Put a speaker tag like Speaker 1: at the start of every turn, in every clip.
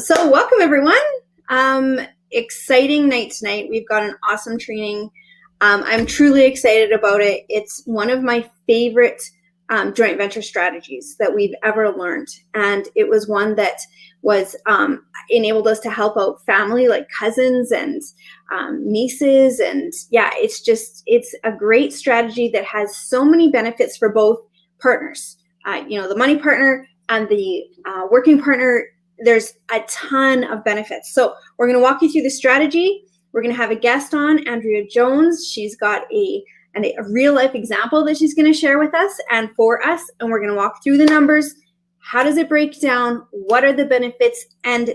Speaker 1: So welcome everyone. Exciting night tonight. We've got an awesome training. I'm truly excited about it. It's one of my favorite joint venture strategies that we've ever learned. And it was one that was enabled us to help out family like cousins and nieces. And yeah, it's a great strategy that has so many benefits for both partners. The money partner and the working partner. There's a ton of benefits. So we're going to walk you through the strategy. We're going to have a guest on, Andrea Jones. She's got a real life example that she's going to share with us and for us. And we're going to walk through the numbers. How does it break down? What are the benefits? And,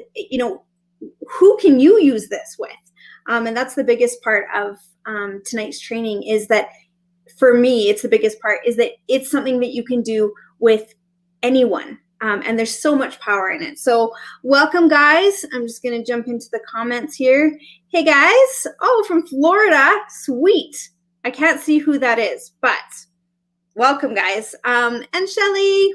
Speaker 1: who can you use this with? And that's the biggest part of tonight's training is that for me, it's the biggest part is that it's something that you can do with anyone. And there's so much power in it. So welcome, guys. I'm just going to jump into the comments here. Hey, guys. Oh, from Florida. Sweet. I can't see who that is, but welcome, guys. And Shelly.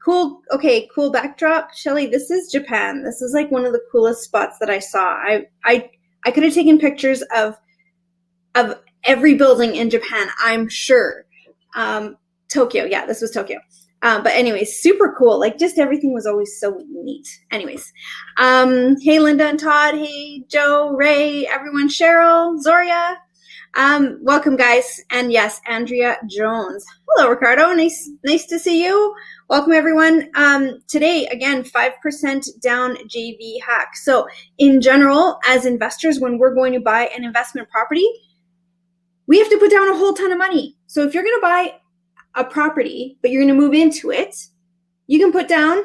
Speaker 1: Cool. Okay, cool backdrop. Shelly, this is Japan. This is like one of the coolest spots that I saw. I could have taken pictures of every building in Japan, I'm sure. Tokyo. Yeah, this was Tokyo. But anyways, super cool. Like just everything was always so neat. Anyways, hey, Linda and Todd. Hey, Joe, Ray, everyone, Cheryl, Zoria. Welcome, guys. And yes, Andrea Jones. Hello, Ricardo. Nice to see you. Welcome, everyone. Today, again, 5% down JV hack. So in general, as investors, when we're going to buy an investment property, we have to put down a whole ton of money. So if you're going to buy a property, but you're going to move into it, you can put down,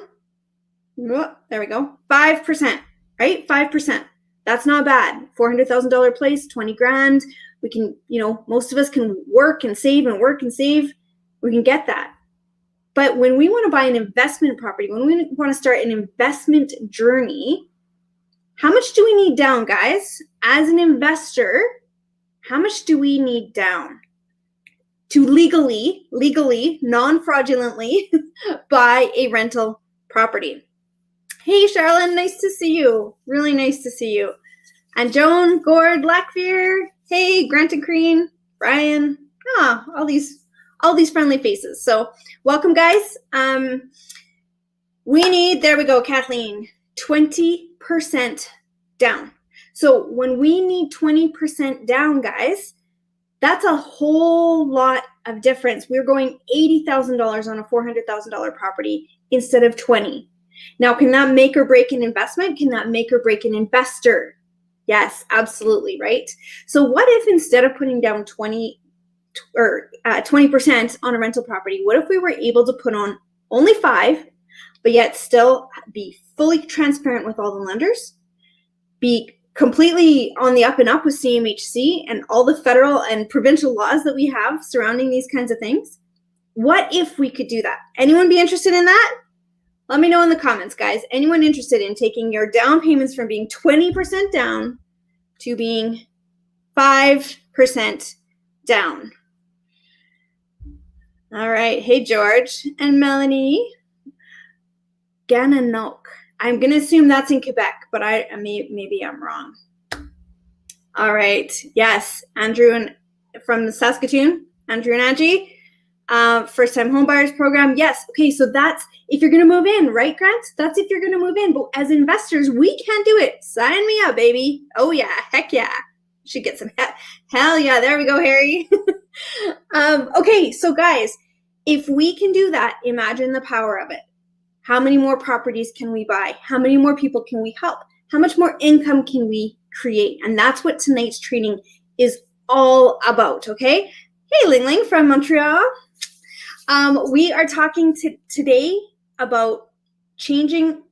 Speaker 1: there we go, 5%, right? 5%. That's not bad. $400,000 place, 20 grand. We can, most of us can work and save and work and save. We can get that. But when we want to buy an investment property, when we want to start an investment journey, how much do we need down, guys? As an investor, how much do we need down to legally, non-fraudulently buy a rental property? Hey, Charlene, nice to see you. Really nice to see you. And Joan, Gord, Lackfear. Hey, Grant and Crean, Brian. All these friendly faces. So welcome, guys. We need, there we go, Kathleen, 20% down. So when we need 20% down, guys, that's a whole lot of difference. We're going $80,000 on a $400,000 property instead of 20. Now, can that make or break an investment? Can that make or break an investor? Yes, absolutely, right? So what if instead of putting down 20% on a rental property, what if we were able to put on only 5, but yet still be fully transparent with all the lenders, be completely on the up and up with CMHC and all the federal and provincial laws that we have surrounding these kinds of things? What if we could do that? Anyone be interested in that? Let me know in the comments, guys. Anyone interested in taking your down payments from being 20% down to being 5% down? All right. Hey, George and Melanie. Gananoque. I'm going to assume that's in Quebec, but maybe I'm wrong. All right. Yes, Andrew and from Saskatoon, Andrew and Angie, first-time homebuyers program. Yes. Okay, so that's if you're going to move in, right, Grant? That's if you're going to move in. But as investors, we can do it. Sign me up, baby. Oh, yeah. Heck yeah. Should get some hell yeah. There we go, Harry. Okay, so guys, if we can do that, imagine the power of it. How many more properties can we buy? How many more people can we help? How much more income can we create? And that's what tonight's training is all about, okay? Hey, Ling Ling from Montreal. We are talking today about changing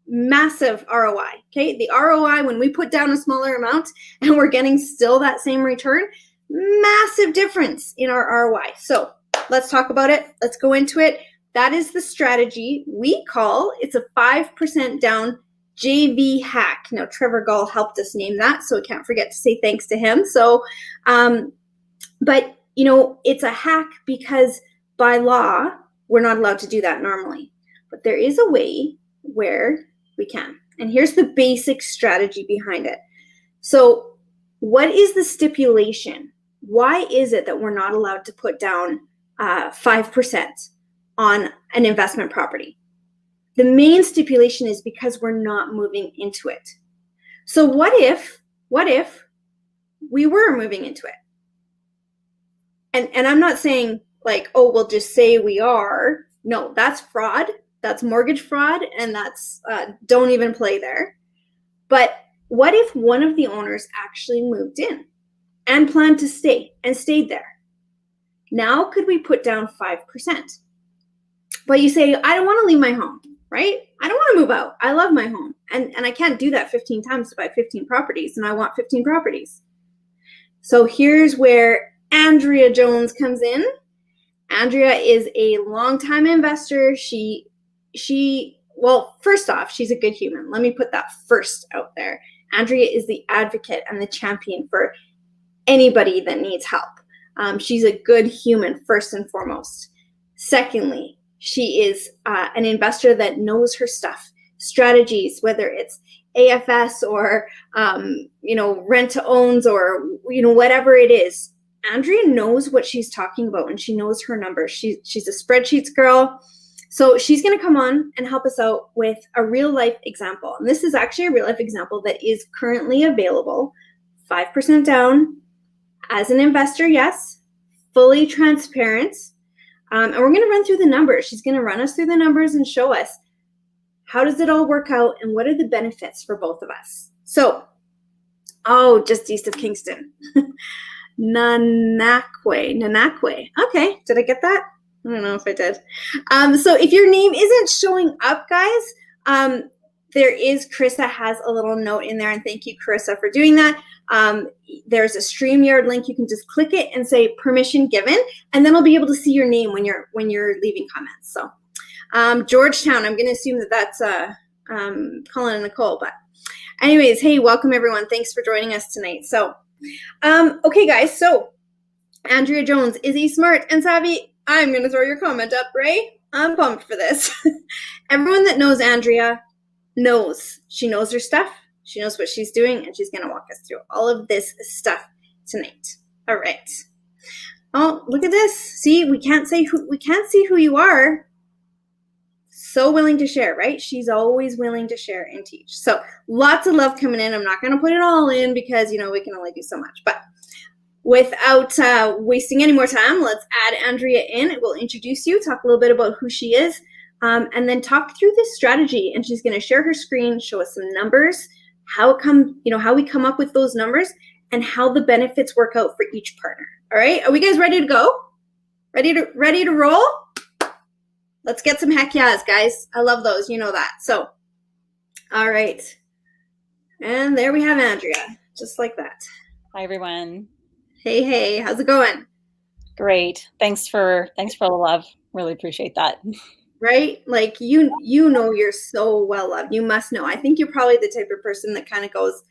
Speaker 1: massive ROI, okay? The ROI, when we put down a smaller amount and we're getting still that same return, massive difference in our ROI. So let's talk about it. Let's go into it. That is the strategy we call, it's a 5% down JV hack. Now, Trevor Gall helped us name that, so I can't forget to say thanks to him. So, but it's a hack because by law, we're not allowed to do that normally. But there is a way where we can. And here's the basic strategy behind it. So what is the stipulation? Why is it that we're not allowed to put down 5% on an investment property? The main stipulation is because we're not moving into it. So what if we were moving into it? And I'm not saying like, oh, we'll just say we are. No, that's fraud. That's mortgage fraud, and that's don't even play there. But what if one of the owners actually moved in and planned to stay and stayed there? Now could we put down 5%? But you say, I don't want to leave my home, right? I don't want to move out. I love my home. And I can't do that 15 times to buy 15 properties, and I want 15 properties. So here's where Andrea Jones comes in. Andrea is a longtime investor. Well, first off, she's a good human. Let me put that first out there. Andrea is the advocate and the champion for anybody that needs help. She's a good human, first and foremost. Secondly, she is an investor that knows her stuff, strategies, whether it's AFS or, rent to owns or, whatever it is. Andrea knows what she's talking about, and she knows her numbers. She's a spreadsheets girl. So she's going to come on and help us out with a real life example. And this is actually a real life example that is currently available. 5% down as an investor, yes, fully transparent. And we're going to run through the numbers. She's going to run us through the numbers and show us how does it all work out and what are the benefits for both of us. So, just east of Kingston. Nanakwe. Okay, did I get that? I don't know if I did. So if your name isn't showing up, guys, there is, Carissa has a little note in there, and thank you, Carissa, for doing that. There's a StreamYard link. You can just click it and say permission given, and then I'll be able to see your name when you're leaving comments. So Georgetown, I'm going to assume that that's Colin and Nicole. But anyways, hey, welcome everyone. Thanks for joining us tonight. So okay, guys, so Andrea Jones, is he smart and savvy? I'm going to throw your comment up, Ray. I'm pumped for this. Everyone that knows Andrea knows. She knows her stuff. She knows what she's doing, and she's going to walk us through all of this stuff tonight. All right. Oh, look at this. See, we can't see who you are. So willing to share, right? She's always willing to share and teach. So lots of love coming in. I'm not going to put it all in because, we can only do so much. But without wasting any more time, let's add Andrea in. We'll introduce you, talk a little bit about who she is, and then talk through this strategy. And she's going to share her screen, show us some numbers, how we come up with those numbers, and how the benefits work out for each partner. All right, are we guys ready to go? Ready to roll? Let's get some heck yeahs, guys. I love those, you know that. So, all right, and there we have Andrea, just like that.
Speaker 2: Hi, everyone.
Speaker 1: Hey, how's it going?
Speaker 2: Great. Thanks for the love. Really appreciate that.
Speaker 1: Right? Like you know you're so well loved. You must know. I think you're probably the type of person that kind of goes,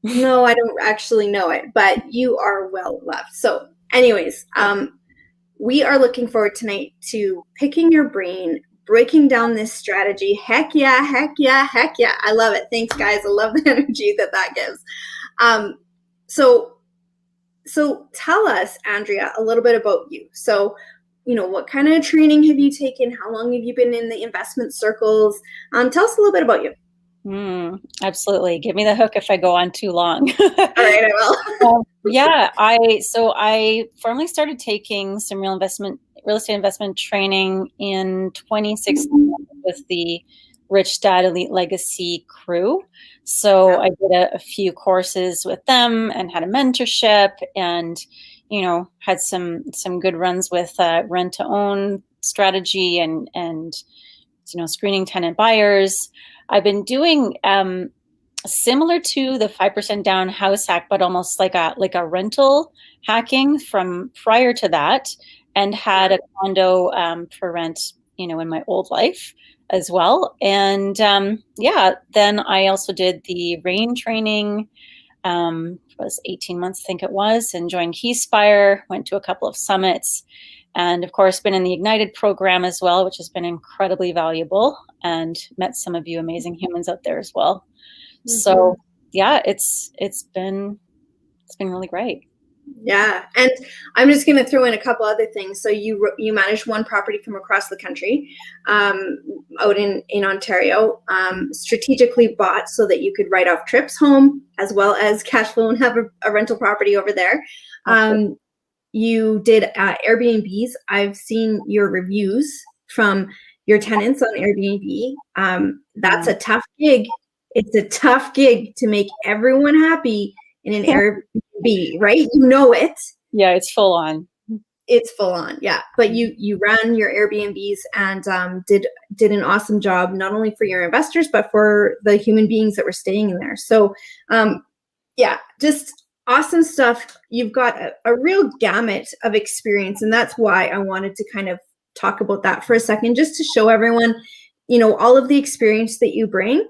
Speaker 1: no, I don't actually know it, but you are well loved. So anyways, we are looking forward tonight to picking your brain, breaking down this strategy. Heck yeah. I love it. Thanks, guys. I love the energy that gives. So tell us, Andrea, a little bit about you. So, what kind of training have you taken? How long have you been in the investment circles? Tell us a little bit about you.
Speaker 2: Absolutely. Give me the hook if I go on too long.
Speaker 1: All right, I will.
Speaker 2: Yeah, I formally started taking some real estate investment training in 2016 with the Rich Dad Elite Legacy crew. So I did a few courses with them and had a mentorship and, had some good runs with rent to own strategy and screening tenant buyers. I've been doing similar to the 5% down house hack, but almost like a rental hacking from prior to that, and had a condo for rent, in my old life as well. And then I also did the RAIN training, was 18 months, I think it was, and joined Keyspire, went to a couple of summits, And of course, been in the Ignited program as well, which has been incredibly valuable, and met some of you amazing humans out there as well. So yeah, it's been really great.
Speaker 1: Yeah, and I'm just going to throw in a couple other things. So you manage one property from across the country, out in Ontario, strategically bought so that you could write off trips home as well as cash flow and have a rental property over there. You did Airbnbs. I've seen your reviews from your tenants on Airbnb. That's a tough gig. It's a tough gig to make everyone happy in an Airbnb, right? You know it.
Speaker 2: Yeah, it's full on.
Speaker 1: It's full on, yeah. But you ran your Airbnbs and did an awesome job, not only for your investors, but for the human beings that were staying in there. So yeah, just awesome stuff. You've got a real gamut of experience, and that's why I wanted to kind of talk about that for a second, just to show everyone, all of the experience that you bring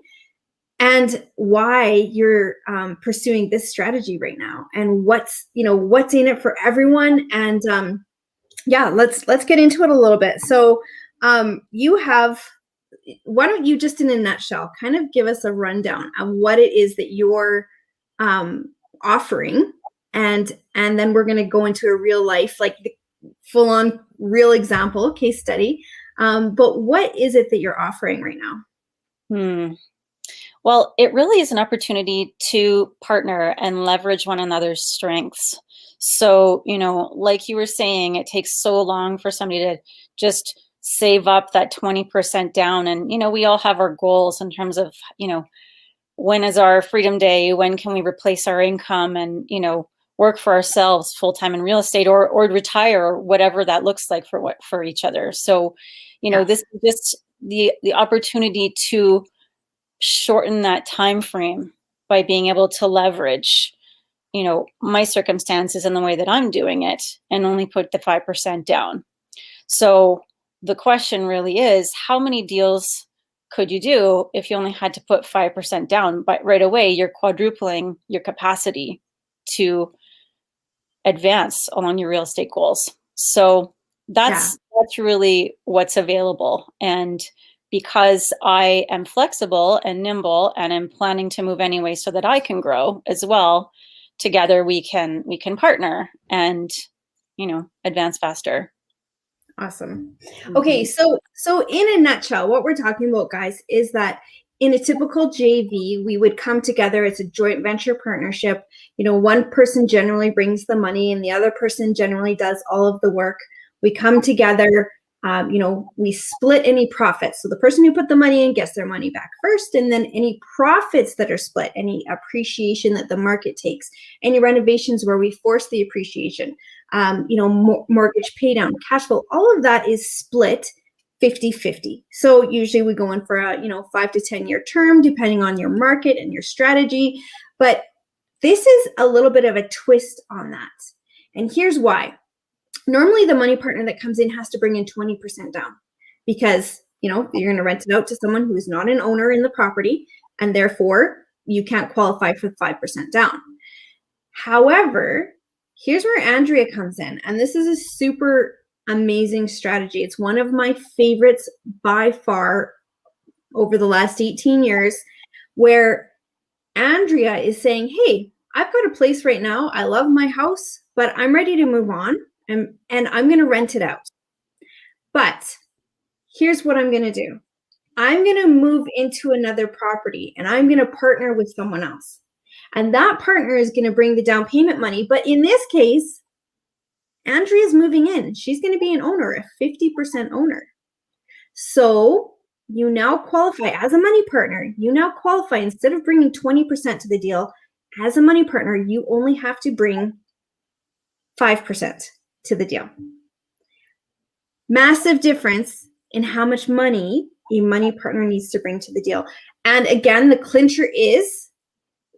Speaker 1: and why you're pursuing this strategy right now, and what's in it for everyone. And yeah, let's get into it a little bit. So why don't you, just in a nutshell, kind of give us a rundown of what it is that you're offering, and then we're going to go into a real life, like the full-on real example case study. But what is it that you're offering right now?
Speaker 2: Well, it really is an opportunity to partner and leverage one another's strengths. So, like you were saying, it takes so long for somebody to just save up that 20% down. And, we all have our goals in terms of, when is our freedom day? When can we replace our income and, work for ourselves full-time in real estate, or retire, or whatever that looks like for each other. So, this is just the opportunity to shorten that time frame by being able to leverage, my circumstances and the way that I'm doing it, and only put the 5% down. So the question really is, how many deals could you do if you only had to put 5% down? But right away, you're quadrupling your capacity to advance along your real estate goals. So that's really what's available. And because I am flexible and nimble, and I'm planning to move anyway so that I can grow as well, together we can partner and, advance faster.
Speaker 1: Awesome. Okay, so in a nutshell, what we're talking about, guys, is that in a typical JV, we would come together. It's a joint venture partnership. One person generally brings the money and the other person generally does all of the work. We come together, we split any profits. So the person who put the money in gets their money back first, and then any profits that are split, any appreciation that the market takes, any renovations where we force the appreciation, mortgage pay down, cash flow, all of that is split 50-50. So usually we go in for a 5 to 10 year term, depending on your market and your strategy. But this is a little bit of a twist on that. And here's why. Normally the money partner that comes in has to bring in 20% down, because you're going to rent it out to someone who is not an owner in the property, and therefore you can't qualify for 5% down. However, here's where Andrea comes in, and this is a super amazing strategy. It's one of my favorites by far over the last 18 years, where Andrea is saying, hey, I've got a place right now. I love my house, but I'm ready to move on, and I'm going to rent it out. But here's what I'm going to do. I'm going to move into another property, and I'm going to partner with someone else. And that partner is going to bring the down payment money. But in this case, Andrea's moving in. She's going to be an owner, a 50% owner. So you now qualify as a money partner. You now qualify, instead of bringing 20% to the deal, as a money partner, you only have to bring 5% to the deal. Massive difference in how much money a money partner needs to bring to the deal. And again, the clincher is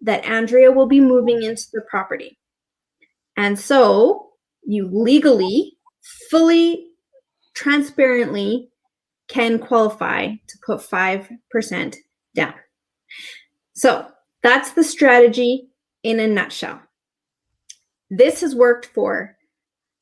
Speaker 1: that Andrea will be moving into the property. And so you legally, fully, transparently can qualify to put 5% down. So that's the strategy in a nutshell. This has worked for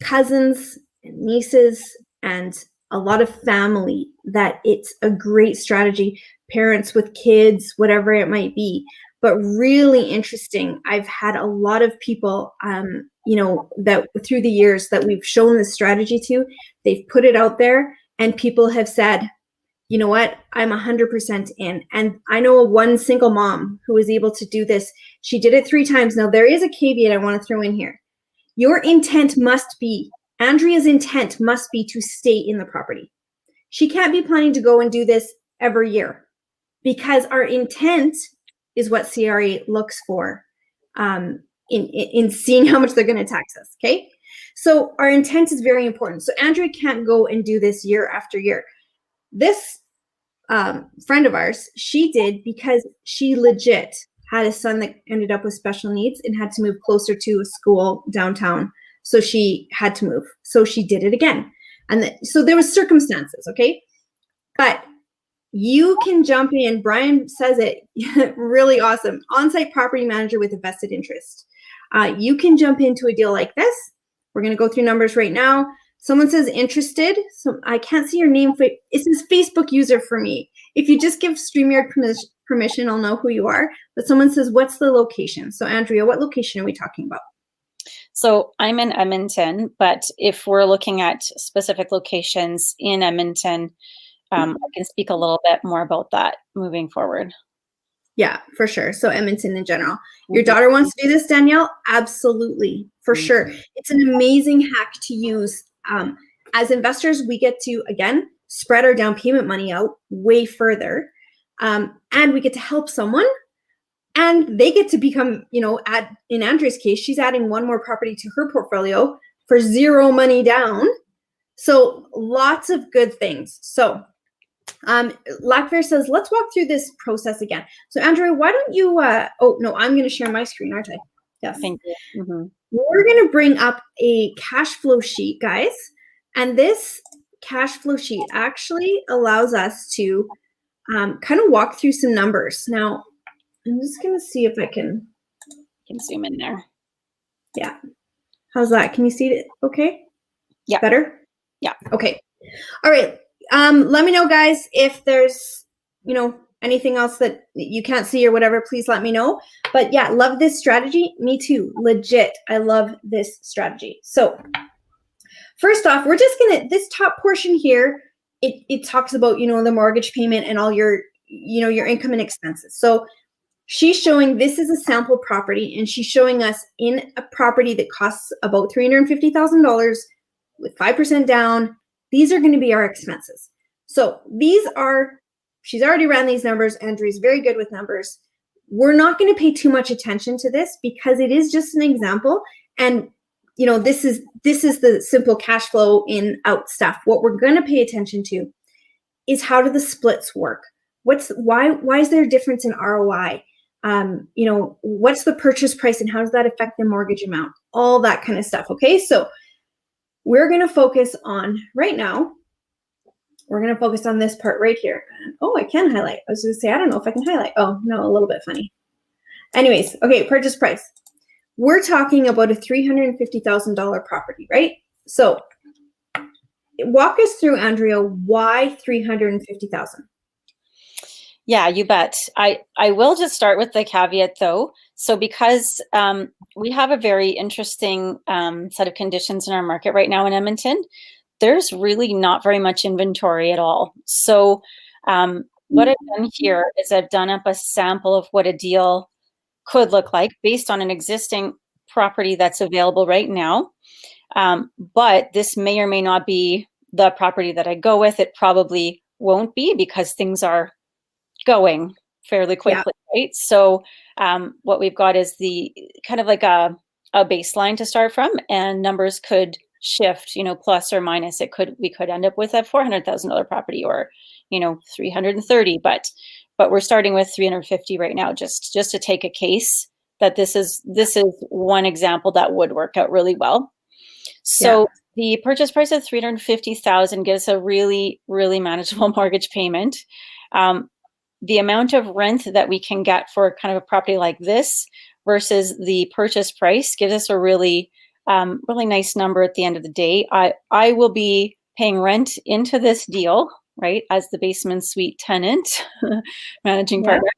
Speaker 1: cousins, and nieces and a lot of family that it's a great strategy, parents with kids, whatever it might be. But really interesting, I've had a lot of people, that through the years that we've shown this strategy to, they've put it out there and people have said, you know what, I'm 100% in. And I know one single mom who was able to do this. She did it 3 times. Now, there is a caveat I want to throw in here. Your intent must be, Andrea's intent must be to stay in the property. She can't be planning to go and do this every year, because our intent is what CRA looks for in seeing how much they're going to tax us. Okay. So our intent is very important. So Andrea can't go and do this year after year. This friend of ours, she did because she legit had a son that ended up with special needs and had to move closer to a school downtown. So she had to move. So she did it again. And so there was circumstances, okay? But you can jump in. Brian says it really awesome. On-site property manager with a vested interest. You can jump into a deal like this. We're going to go through numbers right now. Someone says interested. So I can't see your name. It says Facebook user for me. If you just give StreamYard permission, I'll know who you are. But someone says, what's the location? So Andrea, what location are we talking about?
Speaker 2: So I'm in Edmonton, but if we're looking at specific locations in Edmonton, I can speak a little bit more about that moving forward.
Speaker 1: Yeah, for sure. So Edmonton in general. Your daughter wants to do this, Danielle? Absolutely, for sure. It's an amazing hack to use. As investors, we get to, again, spread our down payment money out way further. And we get to help someone. And they get to become, in Andrea's case, she's adding one more property to her portfolio for 0 money down. So lots of good things. So Lackfair says, let's walk through this process again. So Andrea, why don't you, I'm going to share my screen, aren't I? Yes.
Speaker 2: Thank you. Mm-hmm.
Speaker 1: We're going to bring up a cash flow sheet, guys. And this cash flow sheet actually allows us to kind of walk through some numbers. Now, I'm just going to see if I can
Speaker 2: zoom in there.
Speaker 1: Yeah. How's that? Can you see it? Okay.
Speaker 2: Yeah.
Speaker 1: Better?
Speaker 2: Yeah.
Speaker 1: Okay. All right. Let me know, guys, if there's, anything else that you can't see or whatever, please let me know. But yeah, love this strategy. Me too. Legit. I love this strategy. So first off, we're just going to, this top portion here, it talks about, the mortgage payment and all your, your income and expenses. So she's showing this is a sample property, and she's showing us in a property that costs about $350,000 with 5% down. These are going to be our expenses. So she's already ran these numbers. Andrea's very good with numbers. We're not going to pay too much attention to this because it is just an example. And, this is the simple cash flow in out stuff. What we're going to pay attention to is how do the splits work? Why is there a difference in ROI? What's the purchase price and how does that affect the mortgage amount? All that kind of stuff. Okay. So we're going to focus on right now. We're going to focus on this part right here. Oh, I can highlight. I was going to say, I don't know if I can highlight. Oh, no, a little bit funny. Anyways, okay, purchase price. We're talking about a $350,000 property, right? So walk us through, Andrea, why $350,000?
Speaker 2: Yeah, you bet. I will just start with the caveat though. So because we have a very interesting set of conditions in our market right now in Edmonton, there's really not very much inventory at all. So what I've done here is I've done up a sample of what a deal could look like based on an existing property that's available right now. But this may or may not be the property that I go with. It probably won't be because things are going fairly quickly, right? So what we've got is the kind of like a baseline to start from, and numbers could shift, plus or minus. We could end up with a $400,000 property or, 330, but we're starting with 350 right now, just to take a case that this is one example that would work out really well. So the purchase price of $350,000 gives a really, really manageable mortgage payment. The amount of rent that we can get for kind of a property like this versus the purchase price gives us a really Really nice number at the end of the day. I will be paying rent into this deal, right, as the basement suite tenant, managing
Speaker 1: Yeah.
Speaker 2: partner.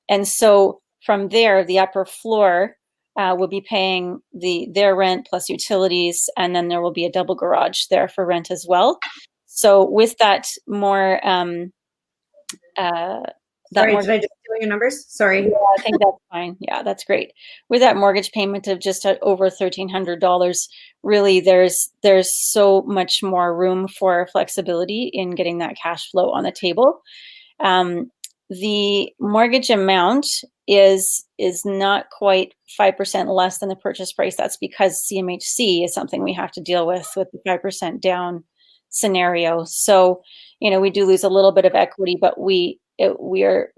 Speaker 2: And so from there, the upper floor will be paying their rent plus utilities, and then there will be a double garage there for rent as well. So with that more
Speaker 1: Sorry, did I just do your numbers? Sorry.
Speaker 2: yeah, I think that's fine. Yeah, that's great. With that mortgage payment of just over $1,300, really there's so much more room for flexibility in getting that cash flow on the table. Um, the mortgage amount is not quite 5% less than the purchase price. That's because CMHC is something we have to deal with the 5% down scenario. So, we do lose a little bit of equity, but we are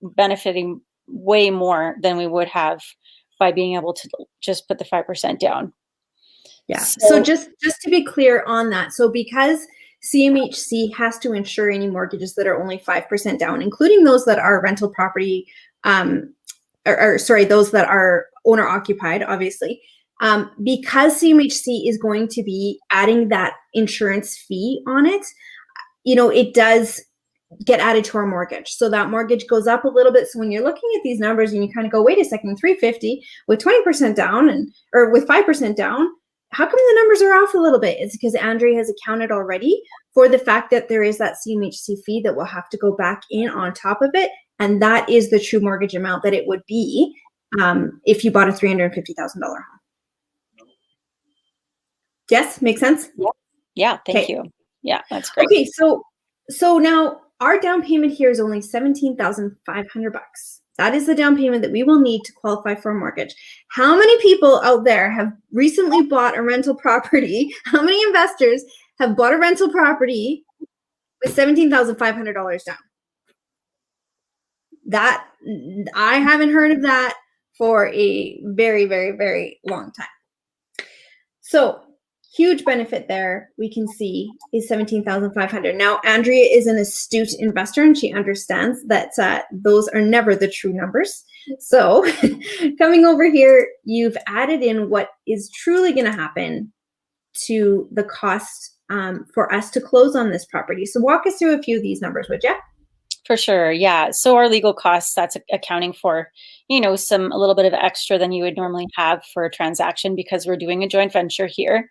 Speaker 2: benefiting way more than we would have by being able to just put the 5% down.
Speaker 1: Yeah. So
Speaker 2: So
Speaker 1: just to be clear on that, so because CMHC has to insure any mortgages that are only 5% down, including those that are rental property, or sorry, those that are owner occupied, obviously, because CMHC is going to be adding that insurance fee on it, it does get added to our mortgage. So that mortgage goes up a little bit. So when you're looking at these numbers and you kind of go, wait a second, 350 with 20% down or with 5% down, how come the numbers are off a little bit? It's because Andrea has accounted already for the fact that there is that CMHC fee that will have to go back in on top of it. And that is the true mortgage amount that it would be if you bought a $350,000 home. Yes, makes sense?
Speaker 2: yeah, thank you. Yeah, that's great.
Speaker 1: Okay, so now our down payment here is only $17,500. That is the down payment that we will need to qualify for a mortgage. How many people out there have recently bought a rental property? How many investors have bought a rental property with $17,500 down? That I haven't heard of that for a very, very, very long time. So huge benefit there we can see is $17,500. Now, Andrea is an astute investor and she understands that those are never the true numbers. So coming over here, you've added in what is truly going to happen to the cost for us to close on this property. So walk us through a few of these numbers, would you?
Speaker 2: For sure. Yeah. So our legal costs, that's accounting for, a little bit of extra than you would normally have for a transaction because we're doing a joint venture here.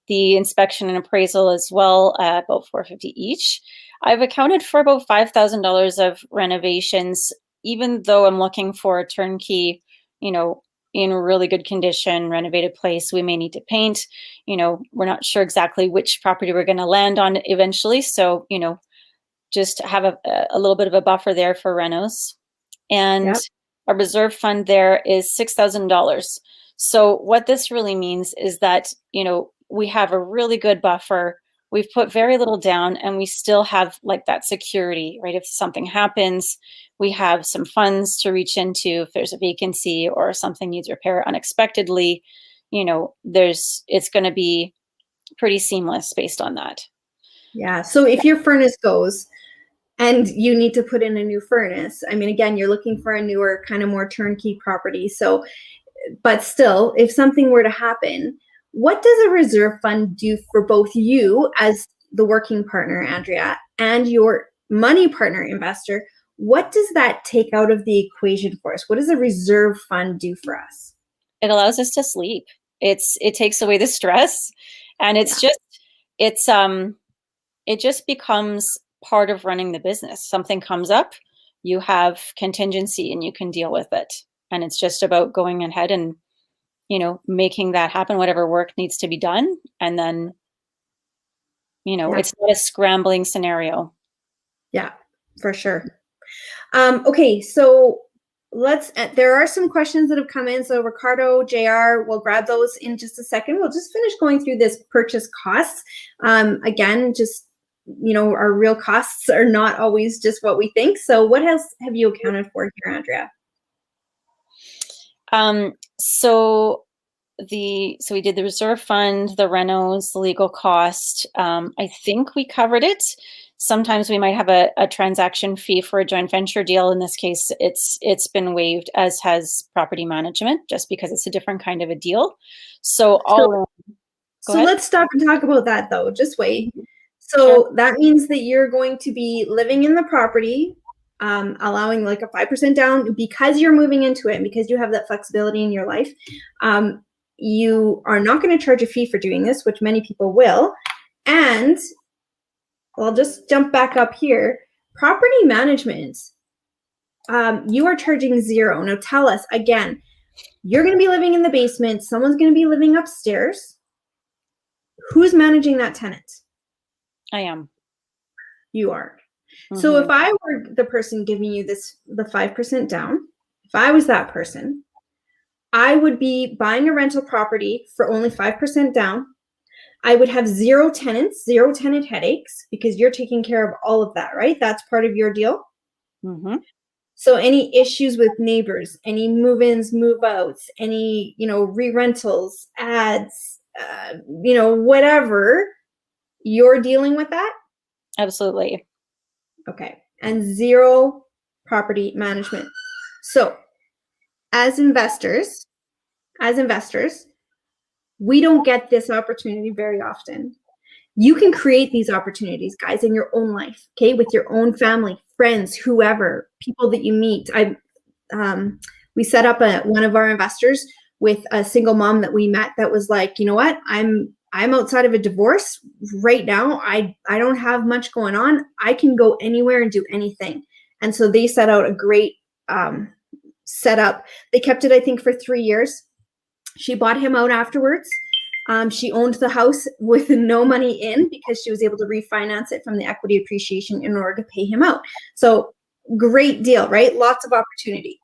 Speaker 2: The inspection and appraisal as well, about $450 each. I've accounted for about $5,000 of renovations, even though I'm looking for a turnkey, in really good condition, renovated place. We may need to paint. We're not sure exactly which property we're going to land on eventually. So, just have a little bit of a buffer there for renos. And
Speaker 1: Yep.
Speaker 2: our reserve fund there is $6,000. So what this really means is that, we have a really good buffer. We've put very little down and we still have like that security, right? If something happens, we have some funds to reach into if there's a vacancy or something needs repair unexpectedly, it's going to be pretty seamless based on that.
Speaker 1: Yeah. So if your furnace goes and you need to put in a new furnace, I mean, again, you're looking for a newer kind of more turnkey property. So, but still, if something were to happen, what does a reserve fund do for both you as the working partner, Andrea, and your money partner investor? What does that take out of the equation for us? What does a reserve fund do for us?
Speaker 2: It allows us to sleep. It takes away the stress, and it just becomes part of running the business. Something comes up, you have contingency and you can deal with it. And it's just about going ahead and, making that happen, whatever work needs to be done. And then, it's not a scrambling scenario.
Speaker 1: Yeah, for sure. Okay, so there are some questions that have come in. So Ricardo, JR, we'll grab those in just a second. We'll just finish going through this purchase costs. Again, just, our real costs are not always just what we think. So what else have you accounted for here, Andrea?
Speaker 2: So we did the reserve fund, the renos, the legal cost. I think we covered it. Sometimes we might have a transaction fee for a joint venture deal. In this case, it's been waived, as has property management, just because it's a different kind of a deal. So all in, go
Speaker 1: So
Speaker 2: ahead.
Speaker 1: let's stop and talk about that though. Just wait. So
Speaker 2: Sure.
Speaker 1: that means that you're going to be living in the property, allowing like a 5% down because you're moving into it and because you have that flexibility in your life. You are not going to charge a fee for doing this, which many people will. And I'll just jump back up here. Property management, you are charging zero. Now tell us again, you're going to be living in the basement. Someone's going to be living upstairs. Who's managing that tenant?
Speaker 2: I am.
Speaker 1: You are. So if I were the person giving you the 5% down, if I was that person, I would be buying a rental property for only 5% down. I would have zero tenants, zero tenant headaches, because you're taking care of all of that, right? That's part of your deal. So any issues with neighbors, any move-ins, move-outs, any, re-rentals, ads, whatever, you're dealing with that?
Speaker 2: Absolutely.
Speaker 1: Okay. And zero property management. So as investors, we don't get this opportunity very often. You can create these opportunities, guys, in your own life, okay, with your own family, friends, whoever, people that you meet. We set up one of our investors with a single mom that we met that was like, you know what, I'm outside of a divorce right now. I don't have much going on. I can go anywhere and do anything. And so they set out a great setup. They kept it, I think, for 3 years. She bought him out afterwards. She owned the house with no money in because she was able to refinance it from the equity appreciation in order to pay him out. So great deal, right? Lots of opportunity.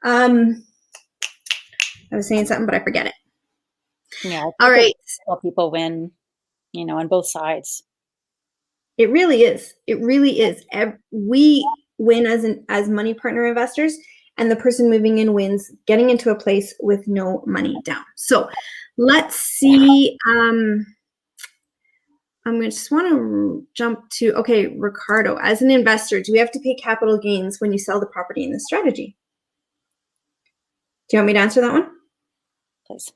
Speaker 1: I was saying something, but I forget it.
Speaker 2: Yeah.
Speaker 1: All right.
Speaker 2: Help people win, on both sides.
Speaker 1: It really is. It really is. We win as money partner investors, and the person moving in wins getting into a place with no money down. So let's see. I just want to jump to, okay, Ricardo, as an investor, do we have to pay capital gains when you sell the property in this strategy? Do you want me to answer that one?
Speaker 2: Please.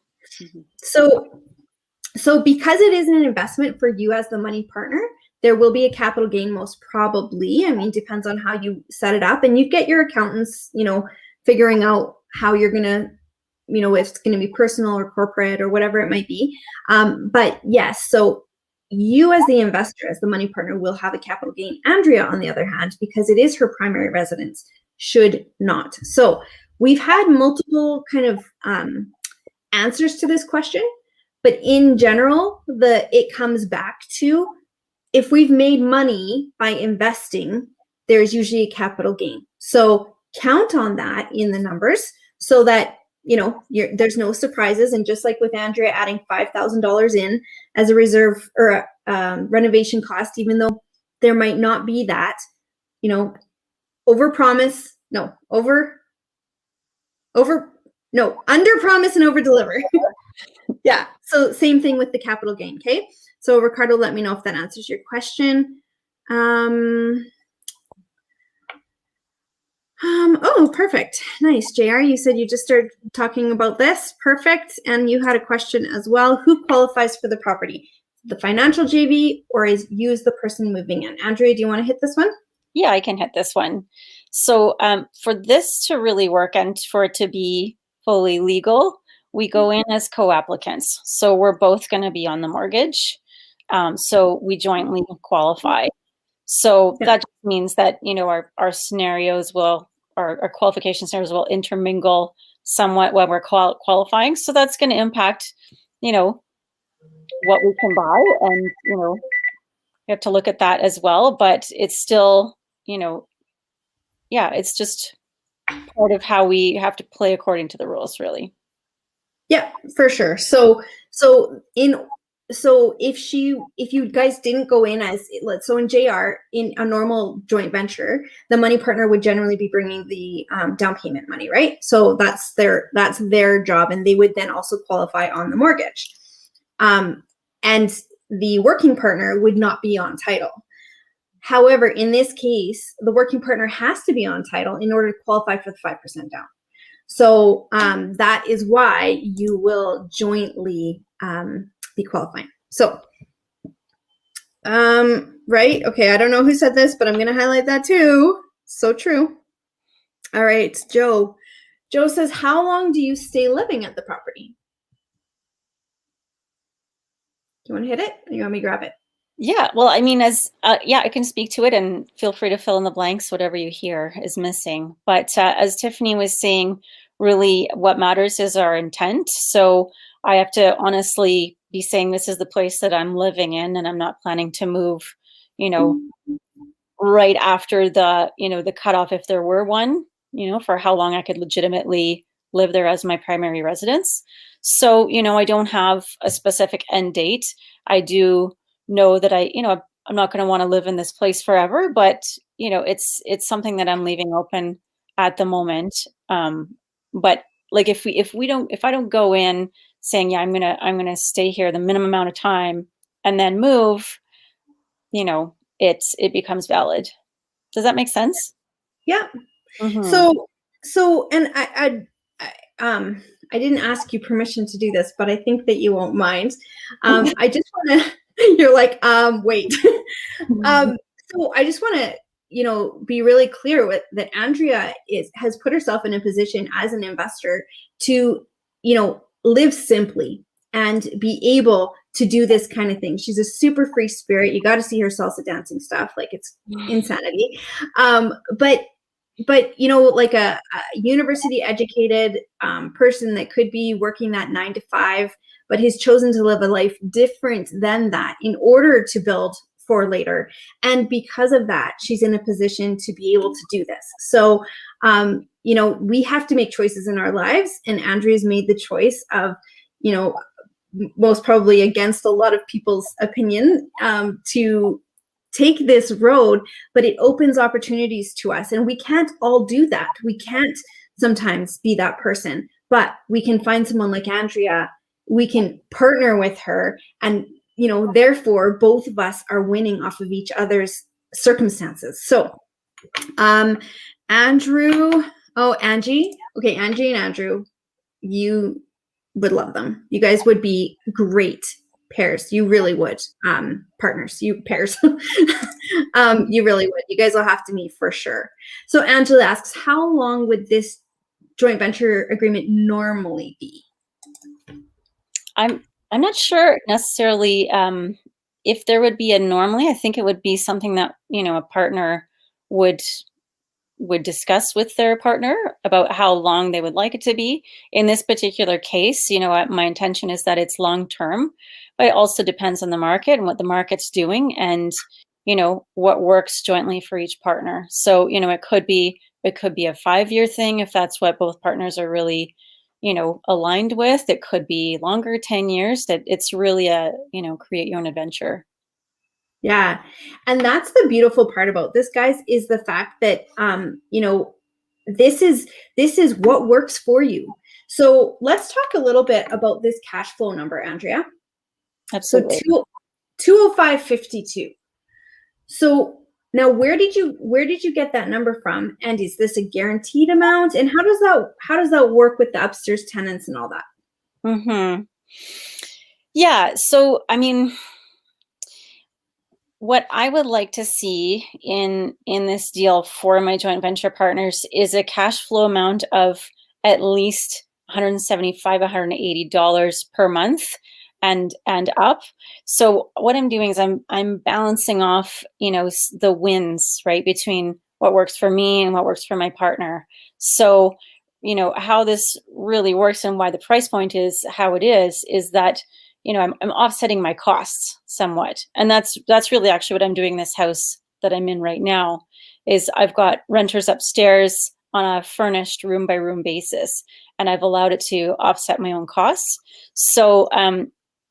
Speaker 1: So because it is an investment for you as the money partner, there will be a capital gain most probably. I mean, depends on how you set it up. And you get your accountants, figuring out how you're going to, if it's going to be personal or corporate or whatever it might be. But yes, so you as the investor, as the money partner, will have a capital gain. Andrea, on the other hand, because it is her primary residence, should not. So we've had multiple kind of answers to this question. But in general, it comes back to, if we've made money by investing, there's usually a capital gain. So count on that in the numbers so that, there's no surprises. And just like with Andrea adding $5,000 in as a reserve or a renovation cost, even though there might not be that, under promise and over deliver. Yeah. So same thing with the capital gain. Okay. So Ricardo, let me know if that answers your question. Oh, perfect. Nice. JR, you said you just started talking about this. Perfect. And you had a question as well. Who qualifies for the property? The financial JV, or is you as the person moving in? Andrea, do you want to hit this one?
Speaker 2: Yeah, I can hit this one. So for this to really work and for it to be fully legal, we go in as co-applicants. So we're both going to be on the mortgage. So we jointly qualify. So that just means that, our scenarios our qualification scenarios will intermingle somewhat when we're qualifying. So that's going to impact, what we can buy. And, you have to look at that as well. But it's still, it's just part of how we have to play according to the rules, really.
Speaker 1: Yeah, for sure. So if you guys didn't go in in JR, in a normal joint venture, the money partner would generally be bringing the down payment money, right? So that's their job, and they would then also qualify on the mortgage. And the working partner would not be on title. However, in this case, the working partner has to be on title in order to qualify for the 5% down. So that is why you will jointly be qualifying. So, right. Okay. I don't know who said this, but I'm going to highlight that too. So true. All right, Joe. Joe says, how long do you stay living at the property? Do you want to hit it? Or you want me to grab it?
Speaker 2: Yeah, well, I mean, I can speak to it, and feel free to fill in the blanks, whatever you hear is missing. But as Tiffany was saying, really what matters is our intent. So I have to honestly be saying this is the place that I'm living in, and I'm not planning to move, you know, right after the cutoff, if there were one, for how long I could legitimately live there as my primary residence. So, I don't have a specific end date. I do know that I'm not going to want to live in this place forever, but it's something that I'm leaving open at the moment. But like if I don't go in saying, yeah, I'm gonna stay here the minimum amount of time and then move, it becomes valid. Does that make sense?
Speaker 1: Yeah.
Speaker 2: Mm-hmm.
Speaker 1: So, and I didn't ask you permission to do this, but I think that you won't mind. I just want to. You're like, wait. So I just want to, be really clear with that. Andrea has put herself in a position as an investor to, live simply and be able to do this kind of thing. She's a super free spirit. You got to see her salsa dancing stuff. Like, it's insanity. But like a university educated person that could be working that 9 to 5, but has chosen to live a life different than that in order to build for later. And because of that, she's in a position to be able to do this. So, we have to make choices in our lives. And Andrea's made the choice of, most probably against a lot of people's opinion, to take this road, but it opens opportunities to us. And we can't all do that. We can't sometimes be that person, but we can find someone like Andrea. We can partner with her, and therefore both of us are winning off of each other's circumstances. So Andrew, Angie. Okay, Angie and Andrew, you would love them. You guys would be great pairs. You really would. Partners, you pairs. You really would. You guys will have to meet for sure. So Angela asks, how long would this joint venture agreement normally be?
Speaker 2: I'm not sure necessarily if there would be a normally. I think it would be something that a partner would discuss with their partner about how long they would like it to be. In this particular case, my intention is that it's long term, but it also depends on the market and what the market's doing, and what works jointly for each partner. So it could be a 5-year thing if that's what both partners are really aligned with. It could be longer, 10 years. That it's really a create your own adventure.
Speaker 1: Yeah. And that's the beautiful part about this, guys, is the fact that, this is what works for you. So let's talk a little bit about this cash flow number, Andrea.
Speaker 2: Absolutely.
Speaker 1: So 205.52. So now where did you get that number from? And is this a guaranteed amount? And how does that work with the upstairs tenants and all that?
Speaker 2: Mm-hmm. Yeah. So, I mean, what I would like to see in this deal for my joint venture partners is a cash flow amount of at least $175, $180 per month and up. So what I'm doing is I'm balancing off, the wins, right, between what works for me and what works for my partner. So, how this really works and why the price point is how it is that I'm offsetting my costs somewhat. And that's really actually what I'm doing. This house that I'm in right now is I've got renters upstairs on a furnished room by room basis, and I've allowed it to offset my own costs. So,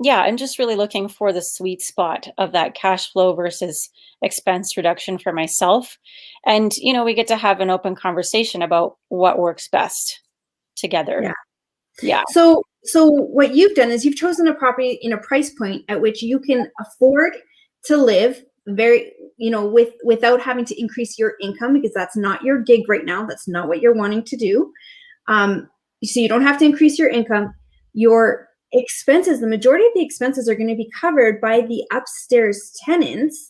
Speaker 2: yeah, I'm just really looking for the sweet spot of that cash flow versus expense reduction for myself. And, we get to have an open conversation about what works best together.
Speaker 1: Yeah.
Speaker 2: Yeah.
Speaker 1: So what you've done is you've chosen a property in a price point at which you can afford to live very, without having to increase your income, because that's not your gig right now. That's not what you're wanting to do. So you don't have to increase your income. Your expenses, the majority of the expenses are going to be covered by the upstairs tenants.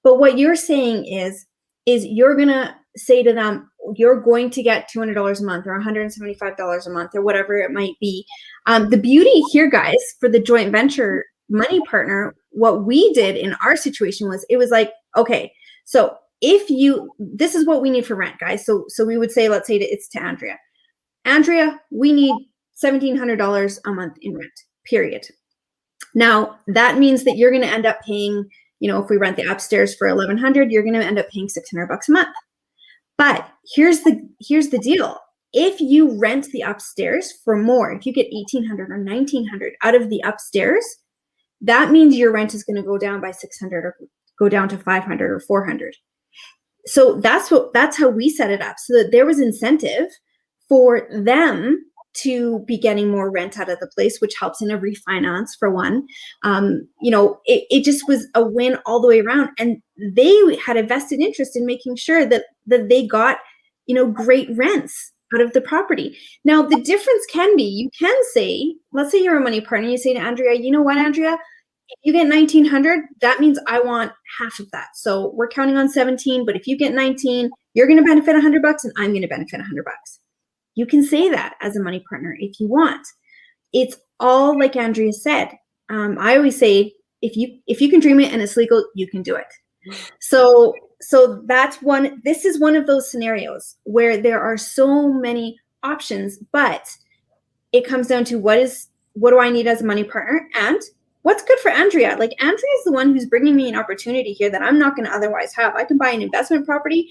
Speaker 1: But what you're saying is you're going to say to them, you're going to get $200 a month or $175 a month or whatever it might be. The beauty here, guys, for the joint venture money partner, what we did in our situation was, it was like, okay, so this is what we need for rent, guys. So we would say, let's say it's to Andrea, we need $1,700 a month in rent, period. Now, that means that you're going to end up paying, if we rent the upstairs for $1,100, you're going to end up paying $600 a month. But here's the deal. If you rent the upstairs for more, if you get $1,800 or $1,900 out of the upstairs, that means your rent is going to go down by $600 or go down to $500 or $400. So that's how we set it up, so that there was incentive for them to be getting more rent out of the place, which helps in a refinance for one. It just was a win all the way around. And they had a vested interest in making sure that they got, great rents out of the property. Now, the difference can be, you can say, let's say you're a money partner, you say to Andrea, you know what, Andrea, if you get $1,900, that means I want half of that. So we're counting on 17, but if you get 19, you're going to benefit $100 and I'm going to benefit $100. You can say that as a money partner if you want. It's all like Andrea said. I always say, if you can dream it and it's legal, you can do it. So this is one of those scenarios where there are so many options, but it comes down to what do I need as a money partner and what's good for Andrea. Like, Andrea is the one who's bringing me an opportunity here that I'm not going to otherwise have. I can buy an investment property.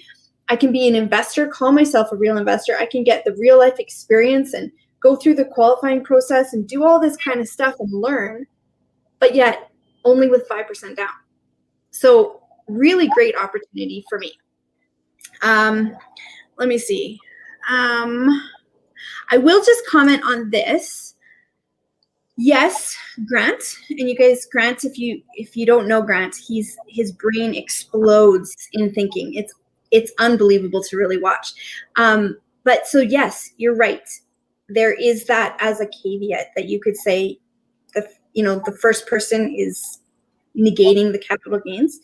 Speaker 1: I can be an investor, call myself a real investor. I can get the real life experience and go through the qualifying process and do all this kind of stuff and learn, but yet only with 5% down. So really great opportunity for me. Let me see. I will just comment on this. Yes, Grant, and you guys, Grant, if you don't know Grant, his brain explodes in thinking. It's unbelievable to really watch. But so yes, you're right. There is that as a caveat that you could say, the first person is negating the capital gains.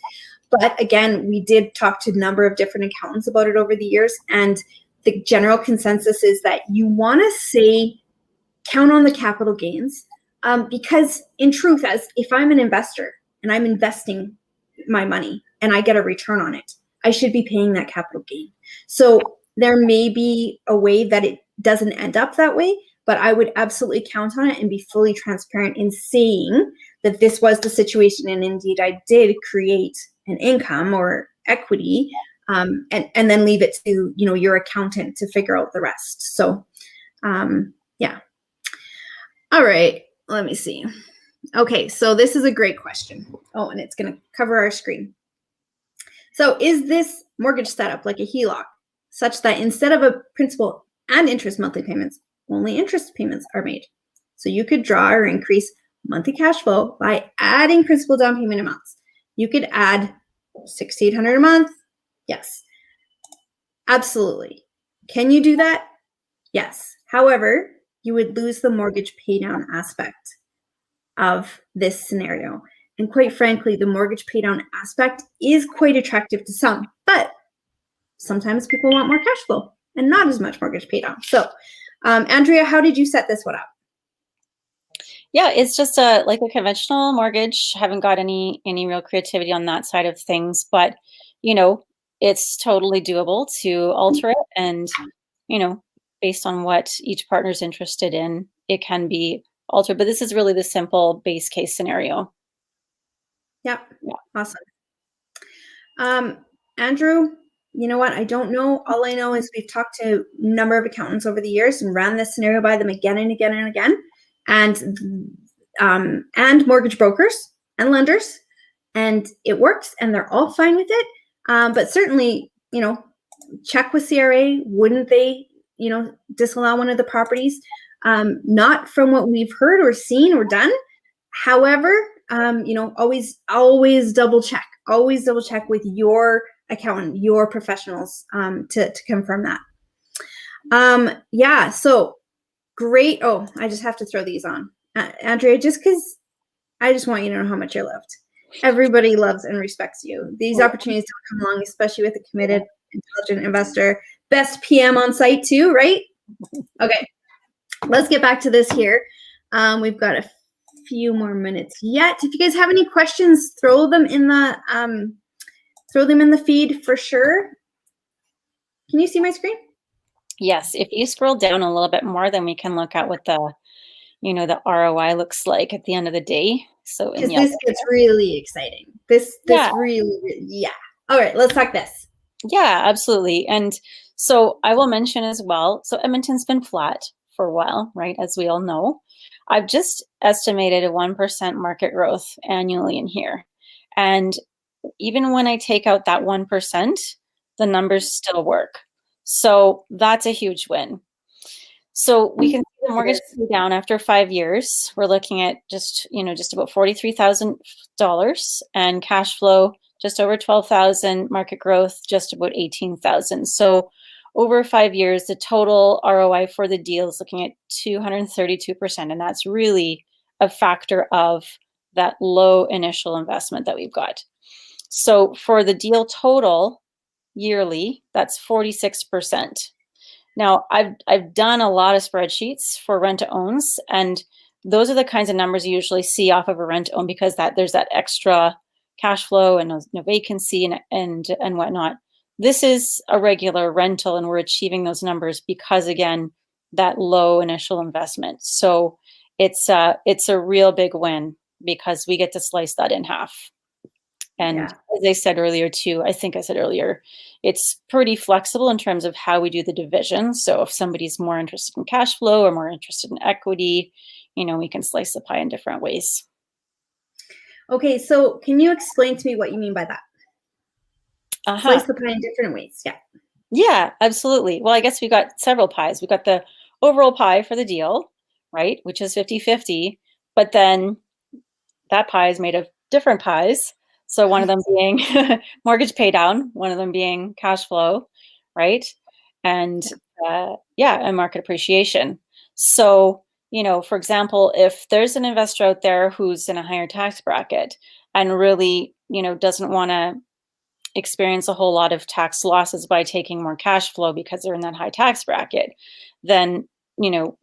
Speaker 1: But again, we did talk to a number of different accountants about it over the years, and the general consensus is that you want to say count on the capital gains, because in truth, as if I'm an investor and I'm investing my money and I get a return on it, I should be paying that capital gain. So there may be a way that it doesn't end up that way, but I would absolutely count on it and be fully transparent in saying that this was the situation, and indeed I did create an income or equity, and then leave it to your accountant to figure out the rest. So yeah. All right, let me see. Okay, so this is a great question. Oh, and it's going to cover our screen. So is this mortgage set up like a HELOC, such that instead of a principal and interest monthly payments, only interest payments are made? So you could draw or increase monthly cash flow by adding principal down payment amounts. You could add $6,800 a month. Yes, absolutely. Can you do that? Yes. However, you would lose the mortgage pay down aspect of this scenario. And quite frankly, the mortgage pay down aspect is quite attractive to some, but sometimes people want more cash flow and not as much mortgage pay down. So Andrea, how did you set this one up?
Speaker 2: Yeah, it's just like a conventional mortgage. Haven't got any real creativity on that side of things, but it's totally doable to alter it, and based on what each partner's interested in, it can be altered. But this is really the simple base case scenario.
Speaker 1: Yeah. Awesome. Andrew, you know what? I don't know. All I know is we've talked to a number of accountants over the years and ran this scenario by them again and again and again, and mortgage brokers and lenders, and it works, and they're all fine with it. But certainly, check with CRA. Wouldn't they, disallow one of the properties? Not from what we've heard or seen or done. However, always double check. always double check with your accountant, your professionals, to confirm that. Yeah, so great. Oh, I just have to throw these on. Andrea, just because I just want you to know how much you're loved. Everybody loves and respects you. These opportunities don't come along, especially with a committed, intelligent investor. Best PM on site too, right? Okay, let's get back to this here. We've got a few more minutes yet. If you guys have any questions, throw them in the feed for sure. Can you see my screen?
Speaker 2: Yes, if you scroll down a little bit more, then we can look at what the ROI looks like at the end of the day. So
Speaker 1: because this gets really exciting. This really, yeah. All right, let's talk this.
Speaker 2: Yeah, absolutely. And so I will mention as well, so Edmonton's been flat for a while, right? As we all know. I've just estimated a 1% market growth annually in here. And even when I take out that 1%, the numbers still work. So that's a huge win. So we can see the mortgage pay down after 5 years. We're looking at just about $43,000 and cash flow just over 12,000, market growth just about 18,000. So over 5 years, the total ROI for the deal is looking at 232%, and that's really a factor of that low initial investment that we've got. So for the deal total yearly, that's 46%. Now, I've done a lot of spreadsheets for rent-to-owns, and those are the kinds of numbers you usually see off of a rent-to-own because there's that extra cash flow and no vacancy and whatnot. This is a regular rental, and we're achieving those numbers because, again, that low initial investment. So it's a real big win because we get to slice that in half. And as I said earlier too, I think I said earlier, it's pretty flexible in terms of how we do the division. So if somebody's more interested in cash flow or more interested in equity, we can slice the pie in different ways.
Speaker 1: Okay, so can you explain to me what you mean by that? Slice the pie in different ways. Yeah.
Speaker 2: Yeah, absolutely. Well, I guess we got several pies. We got the overall pie for the deal, right, which is 50-50, but then that pie is made of different pies. So one of them being mortgage pay down, one of them being cash flow, right? And and market appreciation. So, for example, if there's an investor out there who's in a higher tax bracket and really, doesn't want to experience a whole lot of tax losses by taking more cash flow because they're in that high tax bracket, then,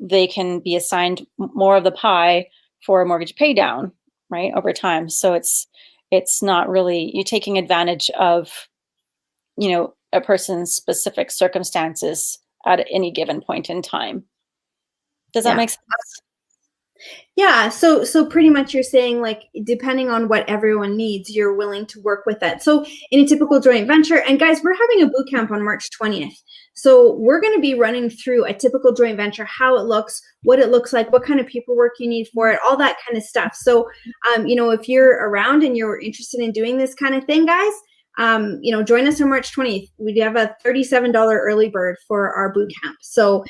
Speaker 2: they can be assigned more of the pie for a mortgage pay down, right, over time. So it's not really you taking advantage of, a person's specific circumstances at any given point in time. Does that make sense?
Speaker 1: Yeah, so pretty much you're saying, like, depending on what everyone needs, you're willing to work with that. So in a typical joint venture, and guys, we're having a boot camp on March 20th. So we're going to be running through a typical joint venture, how it looks, what it looks like, what kind of paperwork you need for it, all that kind of stuff. So, if you're around and you're interested in doing this kind of thing, guys, join us on March 20th. We have a $37 early bird for our boot camp. So,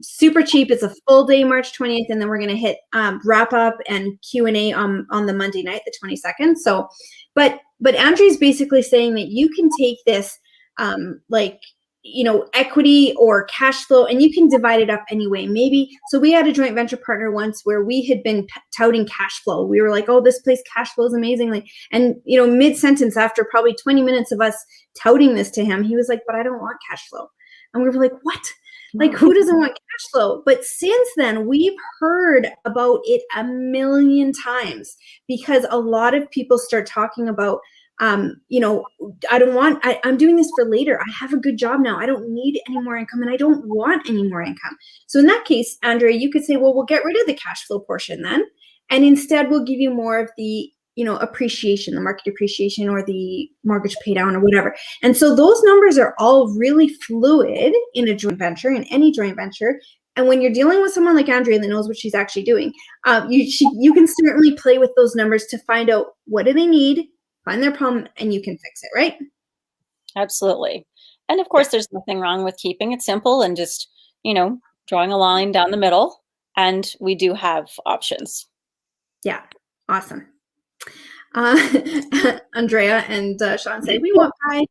Speaker 1: super cheap. It's a full day, March 20th, and then we're going to hit wrap up and Q&A on the Monday night, the 22nd. So, but Andrew's basically saying that you can take this, equity or cash flow, and you can divide it up anyway. Maybe, so we had a joint venture partner once where we had been touting cash flow. We were like, oh, this place cash flows amazingly. And, mid-sentence, after probably 20 minutes of us touting this to him, he was like, but I don't want cash flow. And we were like, what? Like, who doesn't want cash flow? But since then, we've heard about it a million times because a lot of people start talking about, I'm doing this for later. I have a good job now. I don't need any more income and I don't want any more income. So in that case, Andrea, you could say, well, we'll get rid of the cash flow portion then. And instead we'll give you more of the, appreciation, the market appreciation or the mortgage pay down or whatever. And so those numbers are all really fluid in a joint venture, in any joint venture. And when you're dealing with someone like Andrea that knows what she's actually doing, you can certainly play with those numbers to find out what do they need, find their problem, and you can fix it, right?
Speaker 2: Absolutely. And of course, there's nothing wrong with keeping it simple and just, drawing a line down the middle. And we do have options.
Speaker 1: Yeah. Awesome. Andrea and Sean say, we want pie.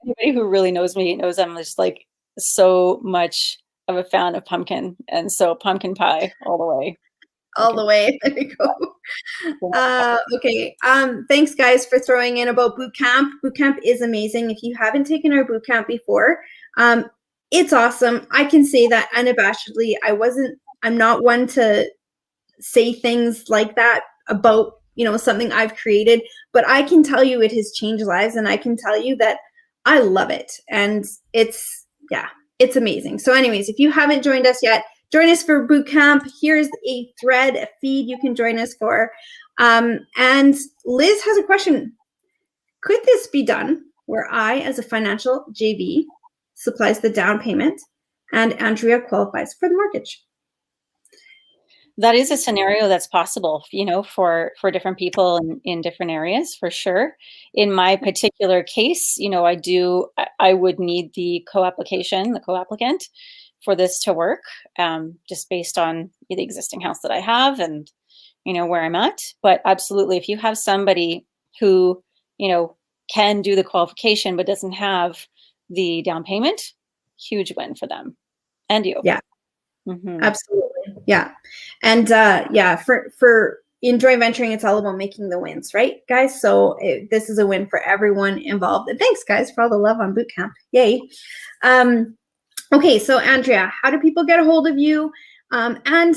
Speaker 2: Anybody who really knows me knows I'm just like so much of a fan of pumpkin, and so pumpkin pie all the way.
Speaker 1: All the way. There we go. Okay. Thanks guys for throwing in about boot camp. Boot camp is amazing. If you haven't taken our boot camp before, it's awesome. I can say that unabashedly. I'm not one to say things like that about, something I've created, but I can tell you it has changed lives, and I can tell you that I love it. And it's amazing. So anyways, if you haven't joined us yet, join us for boot camp. Here's a thread, a feed you can join us for. And Liz has a question. Could this be done where I, as a financial JV, supplies the down payment and Andrea qualifies for the mortgage?
Speaker 2: That is a scenario that's possible, for different people in different areas, for sure. In my particular case, I would need the co-applicant for this to work, just based on the existing house that I have and, where I'm at. But absolutely, if you have somebody who, can do the qualification but doesn't have the down payment, huge win for them and you.
Speaker 1: Yeah. Mm-hmm. Absolutely. Yeah. And for in joint venturing, it's all about making the wins, right, guys? So this is a win for everyone involved. And thanks, guys, for all the love on boot camp. Yay. Okay, so Andrea, how do people get a hold of you? And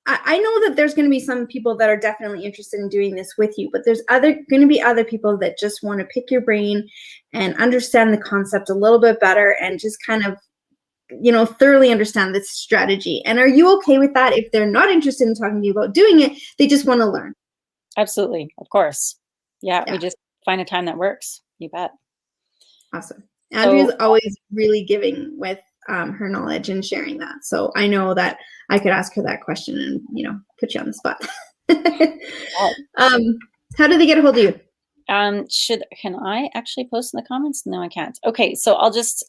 Speaker 1: I know that there's going to be some people that are definitely interested in doing this with you, but there's going to be other people that just want to pick your brain and understand the concept a little bit better and just kind of thoroughly understand this strategy. And are you okay with that if they're not interested in talking to you about doing it, they just want to learn?
Speaker 2: Absolutely. Of course. Yeah. We just find a time that works. You bet.
Speaker 1: Awesome. Andrea's always really giving with her knowledge and sharing that. So I know that I could ask her that question and, put you on the spot. How do they get a hold of you?
Speaker 2: Can I actually post in the comments? No, I can't. Okay. So I'll just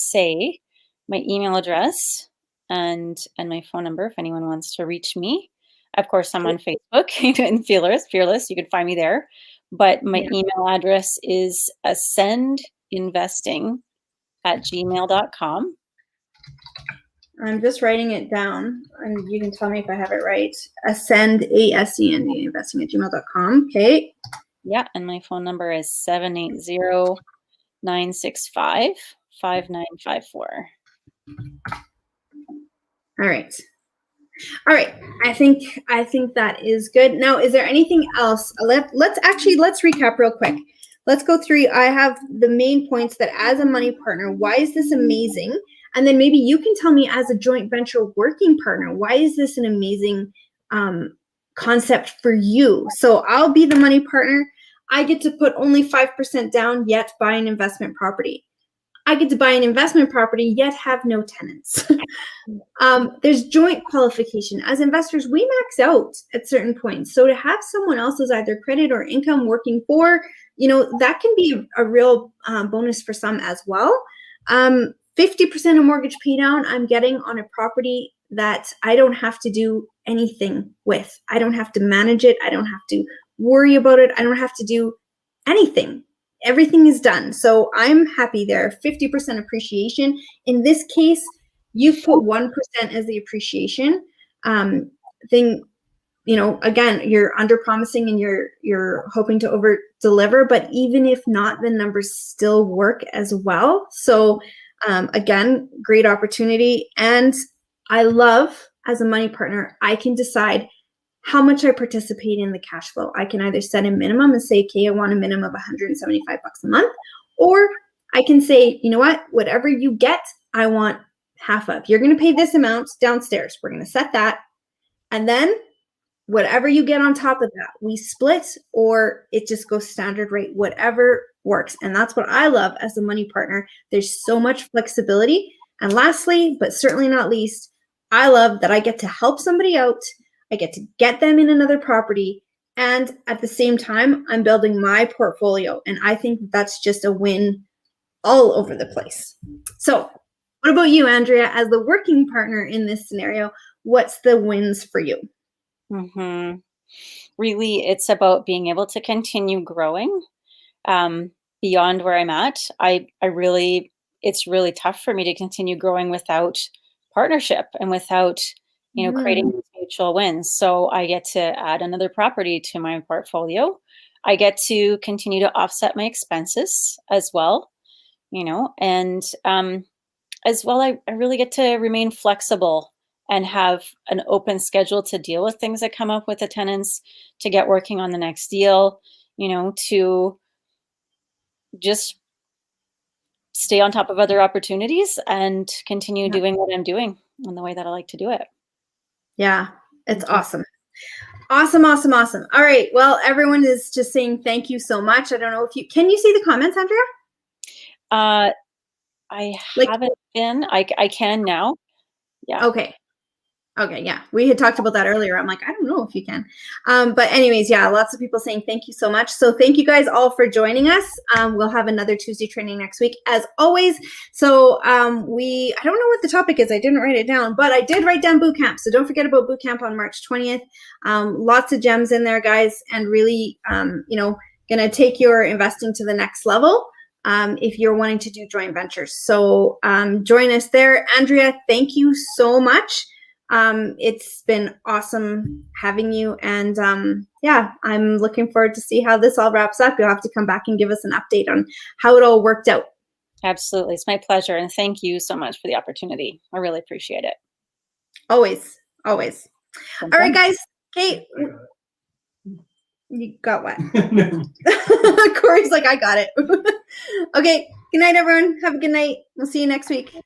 Speaker 2: say my email address and my phone number if anyone wants to reach me. Of course, I'm on Facebook and Fearless. You can find me there. But my email address is ascendinvesting@gmail.com.
Speaker 1: I'm just writing it down, and you can tell me if I have it right. Ascend, ASCND, investing@gmail.com. Okay.
Speaker 2: Yeah, and my phone number is 780-965-5954.
Speaker 1: All right. I think that is good. Now, is there anything else? Let's recap real quick. Let's go through. I have the main points that as a money partner, why is this amazing? And then maybe you can tell me as a joint venture working partner, why is this an amazing concept for you? So I'll be the money partner. I get to put only 5% down, yet buy an investment property. I get to buy an investment property, yet have no tenants. There's joint qualification. As investors, we max out at certain points. So to have someone else's either credit or income working for, that can be a real bonus for some as well. 50% of mortgage pay down I'm getting on a property that I don't have to do anything with. I don't have to manage it. I don't have to worry about it. I don't have to do anything. Everything is done. So I'm happy there. 50% appreciation. In this case, you put 1% as the appreciation thing. Again, you're under promising and you're hoping to over deliver, but even if not, the numbers still work as well. So again, great opportunity. And I love, as a money partner, I can decide how much I participate in the cash flow. I can either set a minimum and say, okay, I want a minimum of $175 a month, or I can say, you know what, whatever you get, I want half of. You're going to pay this amount downstairs. We're going to set that. And then whatever you get on top of that, we split, or it just goes standard rate, whatever works. And that's what I love as a money partner. There's so much flexibility. And lastly, but certainly not least, I love that I get to help somebody out. I get to get them in another property. And at the same time, I'm building my portfolio. And I think that's just a win all over the place. So what about you, Andrea, as the working partner in this scenario? What's the wins for you?
Speaker 2: really it's about being able to continue growing beyond where I'm at. It's really tough for me to continue growing without partnership and without, creating these mutual wins. So I get to add another property to my portfolio. I get to continue to offset my expenses as well, and as well, I really get to remain flexible and have an open schedule to deal with things that come up with the tenants, to get working on the next deal, to just stay on top of other opportunities and continue
Speaker 1: Yeah.
Speaker 2: doing what I'm doing in the way that I like to do it.
Speaker 1: Yeah, it's awesome. Awesome, awesome, awesome. All right. Well, everyone is just saying thank you so much. I don't know if can you see the comments, Andrea?
Speaker 2: I
Speaker 1: Like,
Speaker 2: haven't been. I can now. Yeah.
Speaker 1: okay. Okay, yeah. We had talked about that earlier. I'm like, I don't know if you can. But anyways, yeah, lots of people saying thank you so much. So thank you guys all for joining us. We'll have another Tuesday training next week, as always. So I don't know what the topic is. I didn't write it down, but I did write down boot camp. So don't forget about boot camp on March 20th. Lots of gems in there, guys, and really, gonna take your investing to the next level. If you're wanting to do joint ventures. So join us there. Andrea, thank you so much. It's been awesome having you, and yeah, I'm looking forward to see how this all wraps up. You'll have to come back and give us an update on how it all worked out.
Speaker 2: Absolutely. It's my pleasure. And thank you so much for the opportunity. I really appreciate it.
Speaker 1: Always, always. All right, guys. Kate, you got what? Corey's like, I got it. Okay. Good night, everyone. Have a good night. We'll see you next week.